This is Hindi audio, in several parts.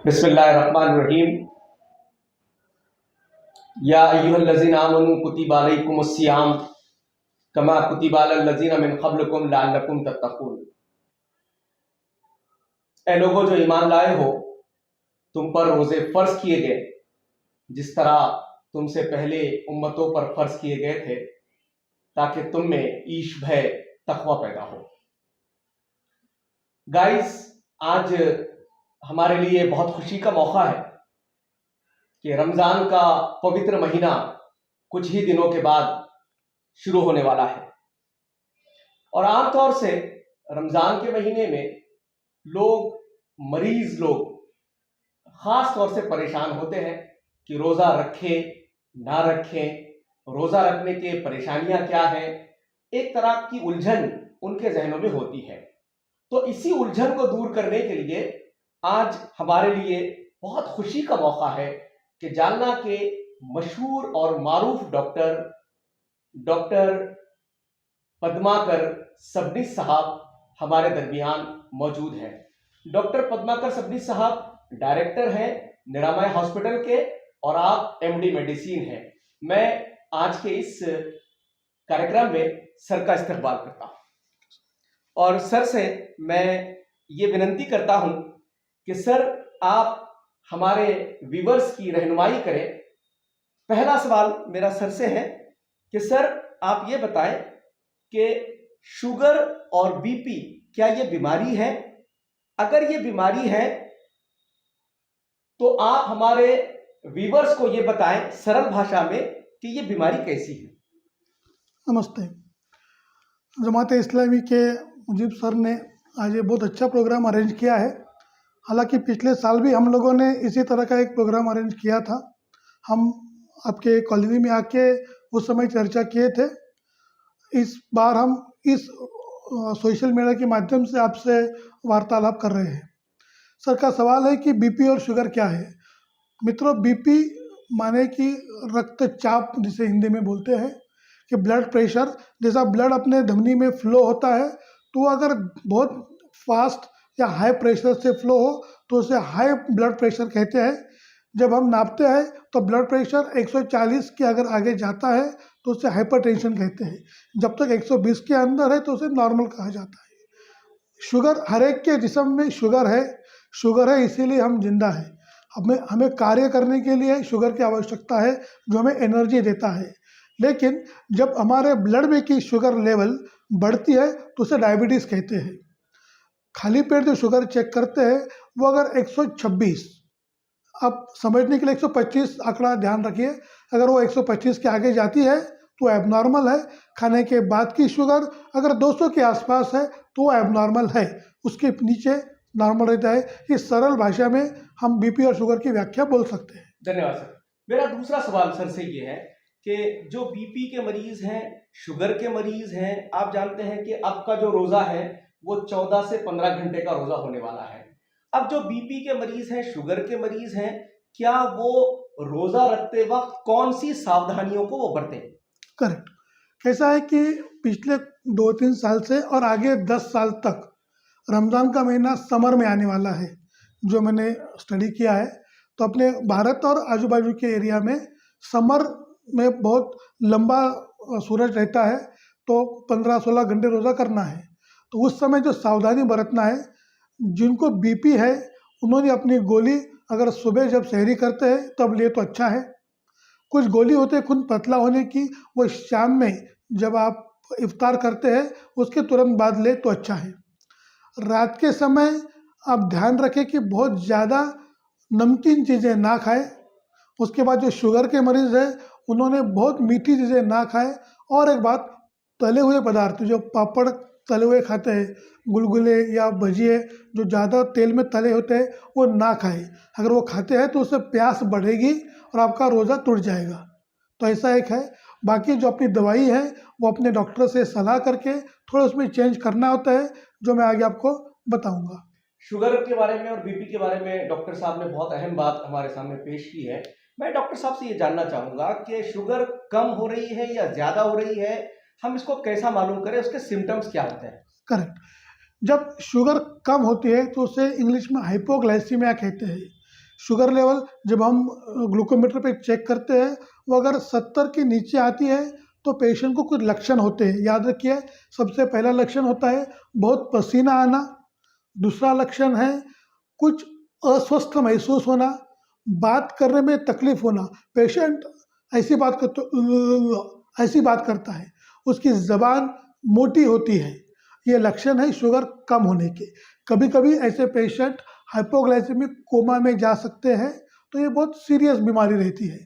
बिस्मिल्लाहिर्रहमानिर्रहीम। या अय्युहल्लज़ीना आमनू कुतिबा अलैकुमुस्सियाम कमा कुतिबा अलल्लज़ीना मिन क़ब्लिकुम लअल्लकुम तत्तक़ून। ऐ लोगों जो ईमान लाए हो, तुम पर रोज़े फ़र्ज़ किए गए जिस तरह तुमसे पहले उम्मतों पर फ़र्ज़ किए गए थे, ताकि तुम में ईश भय तक़वा पैदा हो। गाइस, आज हमारे लिए बहुत खुशी का मौका है कि रमज़ान का पवित्र महीना कुछ ही दिनों के बाद शुरू होने वाला है। और आमतौर से रमज़ान के महीने में मरीज लोग ख़ास तौर से परेशान होते हैं कि रोज़ा रखें ना रखें, रोज़ा रखने के परेशानियां क्या हैं। एक तरह की उलझन उनके जहनों में होती है। तो इसी उलझन को दूर करने के लिए आज हमारे लिए बहुत खुशी का मौका है कि जालना के मशहूर और मारूफ डॉक्टर पद्माकर सबनीस साहब हमारे दरमियान मौजूद हैं। डॉक्टर पद्माकर सबनीस साहब डायरेक्टर हैं निरामय हॉस्पिटल के और आप एमडी मेडिसिन हैं। मैं आज के इस कार्यक्रम में सर का इस्तकबाल करता हूं और सर से मैं ये विनती करता हूं कि सर आप हमारे व्यूअर्स की रहनुमाई करें। पहला सवाल मेरा सर से है कि सर आप ये बताएं कि शुगर और बीपी क्या ये बीमारी है? अगर ये बीमारी है तो आप हमारे व्यूअर्स को ये बताएं सरल भाषा में कि ये बीमारी कैसी है। नमस्ते। जमात इस्लामी के मुजीब सर ने आज ये बहुत अच्छा प्रोग्राम अरेंज किया है। हालांकि पिछले साल भी हम लोगों ने इसी तरह का एक प्रोग्राम अरेंज किया था। हम आपके कॉलोनी में आके उस समय चर्चा किए थे। इस बार हम इस सोशल मीडिया के माध्यम से आपसे वार्तालाप कर रहे हैं। सर का सवाल है कि बीपी और शुगर क्या है। मित्रों, बीपी माने कि रक्तचाप जिसे हिंदी में बोलते हैं कि ब्लड प्रेशर, जैसा ब्लड अपने धमनी में फ्लो होता है तो अगर बहुत फास्ट या हाई प्रेशर से फ्लो हो तो उसे हाई ब्लड प्रेशर कहते हैं। जब हम नापते हैं तो ब्लड प्रेशर 140 के अगर आगे जाता है तो उसे हाइपरटेंशन कहते हैं। जब तक 120 के अंदर है तो उसे नॉर्मल कहा जाता है। शुगर, हर एक के जिस्म में शुगर है इसीलिए हम जिंदा हैं। हमें कार्य करने के लिए शुगर की आवश्यकता है जो हमें एनर्जी देता है। लेकिन जब हमारे ब्लड में की शुगर लेवल बढ़ती है तो उसे डायबिटीज़ कहते हैं। खाली पेट जो शुगर चेक करते हैं वो अगर 126, आप समझने के लिए 125 आंकड़ा ध्यान रखिए, अगर वो 125 के आगे जाती है तो एबनॉर्मल है। खाने के बाद की शुगर अगर 200 के आसपास है तो वो एबनॉर्मल है, उसके नीचे नॉर्मल रहता है। इस सरल भाषा में हम बीपी और शुगर की व्याख्या बोल सकते हैं। धन्यवाद सर। मेरा दूसरा सवाल सर से ये है कि जो बीपी के मरीज हैं, शुगर के मरीज हैं, आप जानते हैं कि आपका जो रोजा है वो 14 से 15 घंटे का रोजा होने वाला है। अब जो बीपी के मरीज हैं, शुगर के मरीज हैं, क्या वो रोजा रखते वक्त कौन सी सावधानियों को वो बरतें? करेक्ट। कैसा है कि पिछले 2-3 साल से और आगे 10 साल तक रमज़ान का महीना समर में आने वाला है। जो मैंने स्टडी किया है तो अपने भारत और आजू बाजू के एरिया में समर में बहुत लंबा सूरज रहता है तो 15-16 घंटे रोज़ा करना है। तो उस समय जो सावधानी बरतना है, जिनको बीपी है उन्होंने अपनी गोली अगर सुबह जब सहरी करते हैं तब लिए तो अच्छा है। कुछ गोली होते हैं खून पतला होने की, वो शाम में जब आप इफ्तार करते हैं उसके तुरंत बाद ले तो अच्छा है। रात के समय आप ध्यान रखें कि बहुत ज़्यादा नमकीन चीज़ें ना खाएं। उसके बाद जो शुगर के मरीज़ हैं उन्होंने बहुत मीठी चीज़ें ना खाएं। और एक बात, तले हुए पदार्थ जो पापड़ तले हुए खाते हैं, गुलगुले या भजिए जो ज़्यादा तेल में तले होते हैं वो ना खाएं। अगर वो खाते हैं तो उससे प्यास बढ़ेगी और आपका रोज़ा टूट जाएगा। तो ऐसा एक है। बाकी जो अपनी दवाई है वो अपने डॉक्टर से सलाह करके थोड़ा उसमें चेंज करना होता है, जो मैं आगे आपको बताऊंगा। शुगर के बारे में और बीपी के बारे में डॉक्टर साहब ने बहुत अहम बात हमारे सामने पेश की है। मैं डॉक्टर साहब से ये जानना चाहूँगा कि शुगर कम हो रही है या ज़्यादा हो रही है, हम इसको कैसा मालूम करें, उसके सिम्टम्स क्या होते हैं? करेक्ट। जब शुगर कम होती है तो उसे इंग्लिश में हाइपोग्लाइसीमिया कहते हैं। शुगर लेवल जब हम ग्लूकोमीटर पे चेक करते हैं, वो अगर 70 के नीचे आती है तो पेशेंट को कुछ लक्षण होते हैं। याद रखिए, सबसे पहला लक्षण होता है बहुत पसीना आना, दूसरा लक्षण है कुछ अस्वस्थ महसूस होना, बात करने में तकलीफ होना। पेशेंट ऐसी बात ऐसी बात करता है, उसकी ज़बान मोटी होती है, ये लक्षण है शुगर कम होने के। कभी कभी ऐसे पेशेंट हाइपोग्लाइसेमिक कोमा में जा सकते हैं, तो ये बहुत सीरियस बीमारी रहती है।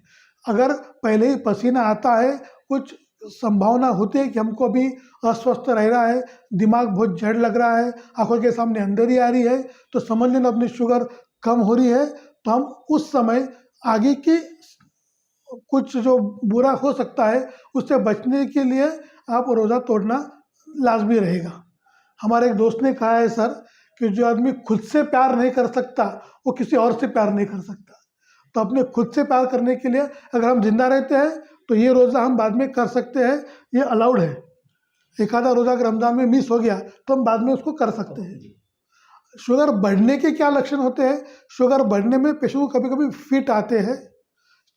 अगर पहले ही पसीना आता है, कुछ संभावना होती है कि हमको अभी अस्वस्थ रह रहा है, दिमाग बहुत जड़ लग रहा है, आंखों के सामने अंधेरी आ रही है, तो समझ लेना अपनी शुगर कम हो रही है। तो हम उस समय आगे की कुछ जो बुरा हो सकता है उससे बचने के लिए आप रोज़ा तोड़ना लाजमी रहेगा। हमारे एक दोस्त ने कहा है सर कि जो आदमी खुद से प्यार नहीं कर सकता वो किसी और से प्यार नहीं कर सकता। तो अपने खुद से प्यार करने के लिए अगर हम जिंदा रहते हैं तो ये रोज़ा हम बाद में कर सकते हैं, ये अलाउड है। एक आधा रोज़ा अगर रमज़ान में मिस हो गया तो हम बाद में उसको कर सकते हैं। शुगर बढ़ने के क्या लक्षण होते हैं? शुगर बढ़ने में पेशेंट को कभी कभी फिट आते हैं,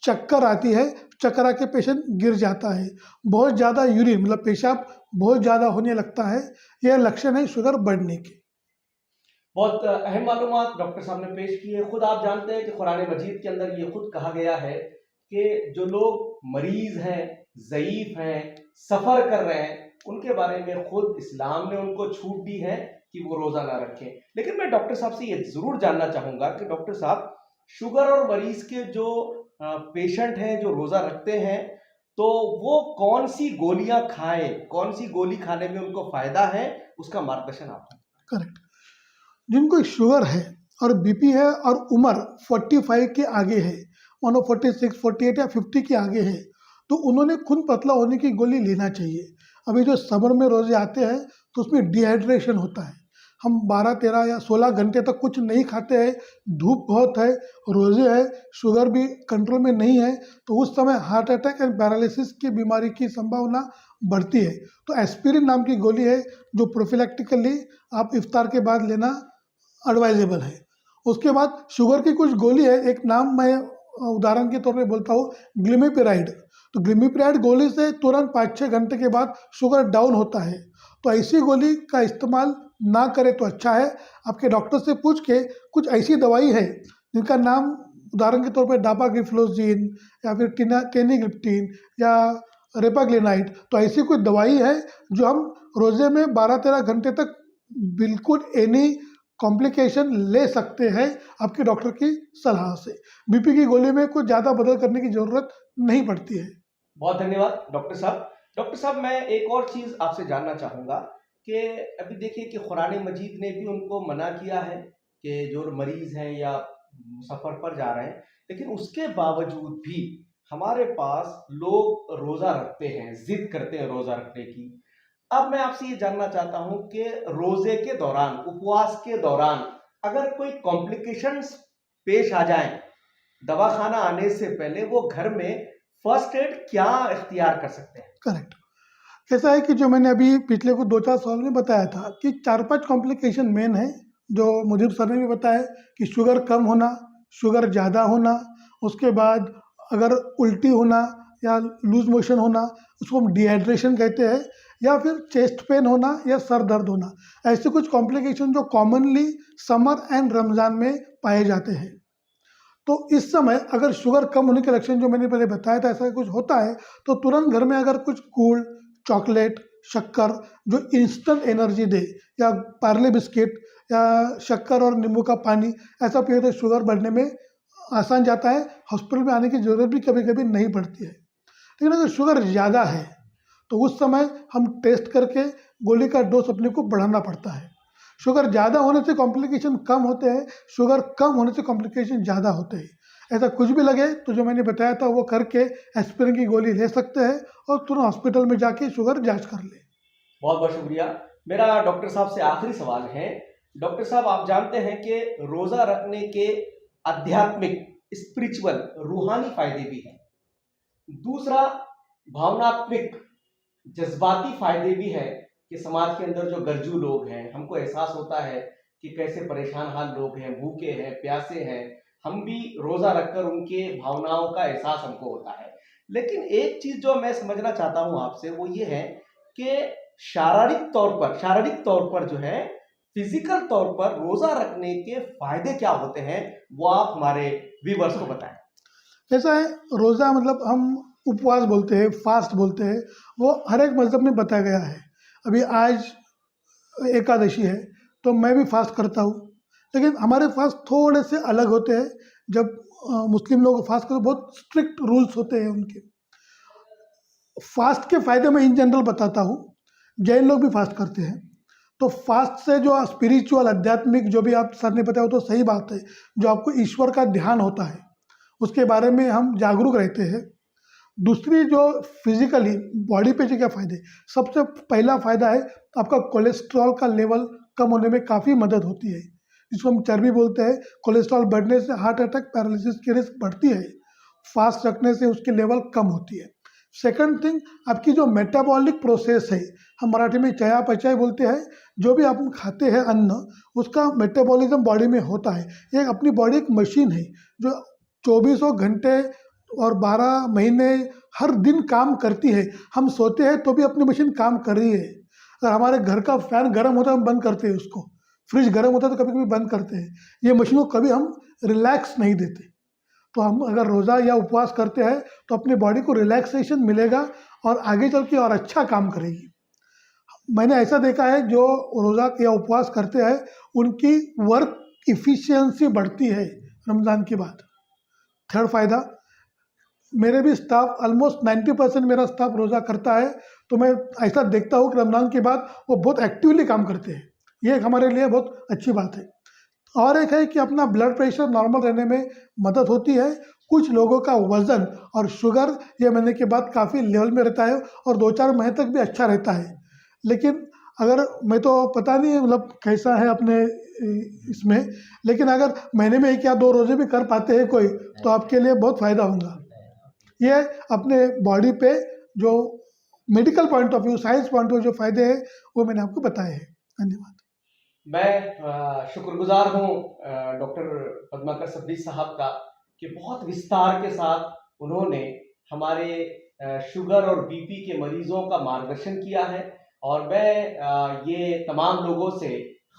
चक्कर आती है, चक्कर आके पेशेंट गिर जाता है, बहुत ज़्यादा यूरिन मतलब पेशाब बहुत ज़्यादा होने लगता है, यह लक्षण है शुगर बढ़ने के। बहुत अहम मालूमात डॉक्टर साहब ने पेश की है। खुद आप जानते हैं कि कुरान मजीद के अंदर ये खुद कहा गया है कि जो लोग मरीज हैं, ज़ईफ हैं, सफ़र कर रहे हैं, उनके बारे में खुद इस्लाम ने उनको छूट दी है कि वो रोज़ा ना रखें। लेकिन मैं डॉक्टर साहब से ये ज़रूर जानना चाहूँगा कि डॉक्टर साहब, शुगर और मरीज के जो पेशेंट हैं जो रोज़ा रखते हैं, तो वो कौन सी गोलियां खाएं, कौन सी गोली खाने में उनको फ़ायदा है, उसका मार्गदर्शन आप दें। करेक्ट। जिनको शुगर है और बीपी है और उम्र 45 के आगे है, मानो 46, 48 या 50 के आगे है, तो उन्होंने खून पतला होने की गोली लेना चाहिए। अभी जो समर में रोजे आते हैं तो उसमें डिहाइड्रेशन होता है, हम 12, 13 या 16 घंटे तक कुछ नहीं खाते हैं, धूप बहुत है, रोजे है, शुगर भी कंट्रोल में नहीं है, तो उस समय हार्ट अटैक एंड पैरालिसिस की बीमारी की संभावना बढ़ती है। तो एस्पिरिन नाम की गोली है जो प्रोफिलैक्टिकली आप इफ्तार के बाद लेना एडवाइजेबल है। उसके बाद शुगर की कुछ गोली है, एक नाम मैं उदाहरण के तौर पे बोलता हूँ, ग्लिमिपिराइड। तो ग्लिमिपिराइड गोली से तुरंत 5-6 घंटे के बाद शुगर डाउन होता है, तो ऐसी गोली का इस्तेमाल ना करें तो अच्छा है। आपके डॉक्टर से पूछ के कुछ ऐसी दवाई है जिनका नाम उदाहरण के तौर पे डापाग्लिफ्लोजिन या फिर टेनिग्रिप्टीन या रेपाग्लिनाइड, तो ऐसी कोई दवाई है जो हम रोज़े में 12-13 घंटे तक बिल्कुल एनी कॉम्प्लिकेशन ले सकते हैं आपके डॉक्टर की सलाह से। बीपी की गोली में कुछ ज़्यादा बदल करने की ज़रूरत नहीं पड़ती है। बहुत धन्यवाद डॉक्टर साहब। डॉक्टर साहब, मैं एक और चीज़ आपसे जानना चाहूँगा कि अभी देखिए कि कुरान मजीद ने भी उनको मना किया है कि जो मरीज़ हैं या सफ़र पर जा रहे हैं, लेकिन उसके बावजूद भी हमारे पास लोग रोज़ा रखते हैं, ज़िद करते हैं रोज़ा रखने की। अब मैं आपसे ये जानना चाहता हूँ कि रोज़े के दौरान, उपवास के दौरान अगर कोई कॉम्प्लिकेशंस पेश आ जाएं, दवाखाना आने से पहले वो घर में फर्स्ट एड क्या इख्तियार कर सकते हैं? करेक्ट। ऐसा है कि जो मैंने अभी पिछले कुछ 2-4 साल में बताया था कि 4-5 कॉम्प्लिकेशन मेन है, जो मुझे सर ने भी बताया कि शुगर कम होना, शुगर ज़्यादा होना, उसके बाद अगर उल्टी होना या लूज मोशन होना, उसको हम डिहाइड्रेशन कहते हैं, या फिर चेस्ट पेन होना या सर दर्द होना। ऐसे कुछ कॉम्प्लिकेशन जो कॉमनली समर एंड रमज़ान में पाए जाते हैं। तो इस समय अगर शुगर कम होने के लक्षण जो मैंने पहले बताया था ऐसा कुछ होता है, तो तुरंत घर में अगर कुछ गुड़, चॉकलेट, शक्कर जो इंस्टेंट एनर्जी दे, या पार्ले बिस्किट या शक्कर और नींबू का पानी ऐसा पिए तो शुगर बढ़ने में आसान जाता है, हॉस्पिटल में आने की ज़रूरत भी कभी कभी नहीं पड़ती है। लेकिन अगर शुगर ज़्यादा है तो उस समय हम टेस्ट करके गोली का डोज अपने को बढ़ाना पड़ता है। शुगर ज़्यादा होने से कॉम्प्लिकेशन कम होते हैं, शुगर कम होने से कॉम्प्लिकेशन ज़्यादा होते हैं। ऐसा कुछ भी लगे तो जो मैंने बताया था वो करके एस्पिरिन की गोली ले सकते हैं और तुरंत हॉस्पिटल में जाके शुगर जांच कर ले। बहुत बहुत शुक्रिया। मेरा डॉक्टर साहब से आखिरी सवाल है। डॉक्टर साहब, आप जानते हैं कि रोज़ा रखने के आध्यात्मिक, स्पिरिचुअल, रूहानी फायदे भी हैं। दूसरा, भावनात्मक, जज्बाती फायदे भी हैं। कि समाज के अंदर जो गरजू लोग हैं, हमको एहसास होता है कि कैसे परेशान हाल लोग हैं, भूखे हैं, प्यासे हैं, हम भी रोज़ा रखकर उनके भावनाओं का एहसास हमको होता है। लेकिन एक चीज़ जो मैं समझना चाहता हूँ आपसे वो ये है कि शारीरिक तौर पर जो है, फिज़िकल तौर पर रोज़ा रखने के फ़ायदे क्या होते हैं, वो आप हमारे व्यूअर्स को बताएँ। ऐसा है, रोज़ा मतलब हम उपवास बोलते हैं, फास्ट बोलते हैं, वो हर एक मज़हब में बताया गया है। अभी आज एकादशी है, तो मैं भी फास्ट करता हूँ, लेकिन हमारे फास्ट थोड़े से अलग होते हैं। जब मुस्लिम लोग फास्ट करते, बहुत स्ट्रिक्ट रूल्स होते हैं उनके। फास्ट के फ़ायदे मैं इन जनरल बताता हूँ। जैन लोग भी फास्ट करते हैं, तो फास्ट से जो स्पिरिचुअल, आध्यात्मिक, जो भी आप सर ने बताया वो तो सही बात है, जो आपको ईश्वर का ध्यान होता है उसके बारे में हम जागरूक रहते हैं। दूसरी जो फिजिकली बॉडी पे जो क्या फ़ायदे, सबसे पहला फ़ायदा है आपका कोलेस्ट्रॉल का लेवल कम होने में काफ़ी मदद होती है, जिसको हम चर्बी बोलते हैं। कोलेस्ट्रॉल बढ़ने से हार्ट अटैक, पैरालिसिस की रिस्क बढ़ती है, फास्ट रखने से उसकी लेवल कम होती है। सेकंड थिंग, आपकी जो मेटाबॉलिक प्रोसेस है, हम मराठी में चयापचय बोलते हैं, जो भी आप खाते हैं अन्न, उसका मेटाबॉलिज्म बॉडी में होता है। ये अपनी बॉडी एक मशीन है जो 24 घंटे और 12 महीने हर दिन काम करती है। हम सोते हैं तो भी अपनी मशीन काम कर रही है। अगर हमारे घर का फैन गर्म होता है हम बंद करते हैं उसको, फ्रिज गर्म होता है तो कभी कभी बंद करते हैं। ये मशीन को कभी हम रिलैक्स नहीं देते। तो हम अगर रोज़ा या उपवास करते हैं तो अपनी बॉडी को रिलैक्सेशन मिलेगा और आगे चल के और अच्छा काम करेगी। मैंने ऐसा देखा है, जो रोज़ा या उपवास करते हैं उनकी वर्क इफ़िशियंसी बढ़ती है रमज़ान के बाद। थर्ड फ़ायदा, मेरे भी स्टाफ ऑलमोस्ट 90% मेरा स्टाफ रोज़ा करता है, तो मैं ऐसा देखता हूँ कि रमज़ान के बाद वो बहुत एक्टिवली काम करते हैं। ये एक हमारे लिए बहुत अच्छी बात है। और एक है कि अपना ब्लड प्रेशर नॉर्मल रहने में मदद होती है। कुछ लोगों का वज़न और शुगर ये महीने के बाद काफ़ी लेवल में रहता है और 2-4 महीने तक भी अच्छा रहता है। लेकिन अगर, मैं तो पता नहीं मतलब कैसा है अपने इसमें, लेकिन अगर महीने में 1 या 2 रोज़े भी कर पाते हैं कोई, तो आपके लिए बहुत फ़ायदा होगा। ये अपने बॉडी पे जो medical point of view, science point of view जो फ़ायदे हैं वो मैंने आपको बताए हैं। धन्यवाद। मैं शुक्रगुजार हूँ डॉक्टर पद्माकर सबनी साहब का कि बहुत विस्तार के साथ उन्होंने हमारे शुगर और बीपी के मरीजों का मार्गदर्शन किया है। और मैं ये तमाम लोगों से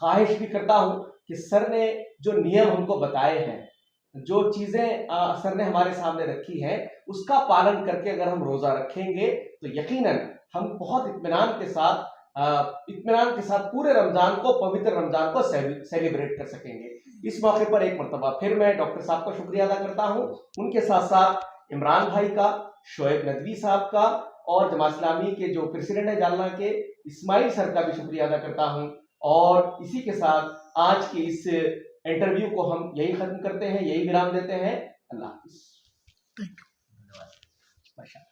ख्वाहिश भी करता हूँ कि सर ने जो नियम हमको बताए हैं, जो चीज़ें सर ने हमारे सामने रखी हैं, उसका पालन करके अगर हम रोज़ा रखेंगे तो यकीनन हम बहुत इत्मीनान के साथ पूरे रमज़ान को, पवित्र रमज़ान को सेलिब्रेट कर सकेंगे। इस मौके पर एक मरतबा फिर मैं डॉक्टर साहब का शुक्रिया अदा करता हूँ, उनके साथ साथ इमरान भाई का, शोएब नदवी साहब का और जमात इस्लामी के जो प्रेसिडेंट है जालना के, इस्माइल सर का भी शुक्रिया अदा करता हूँ। और इसी के साथ आज के इस इंटरव्यू को हम यही ख़त्म करते हैं, यही विराम देते हैं। अल्लाह हाफ़िज़। Thank you. धन्यवाद।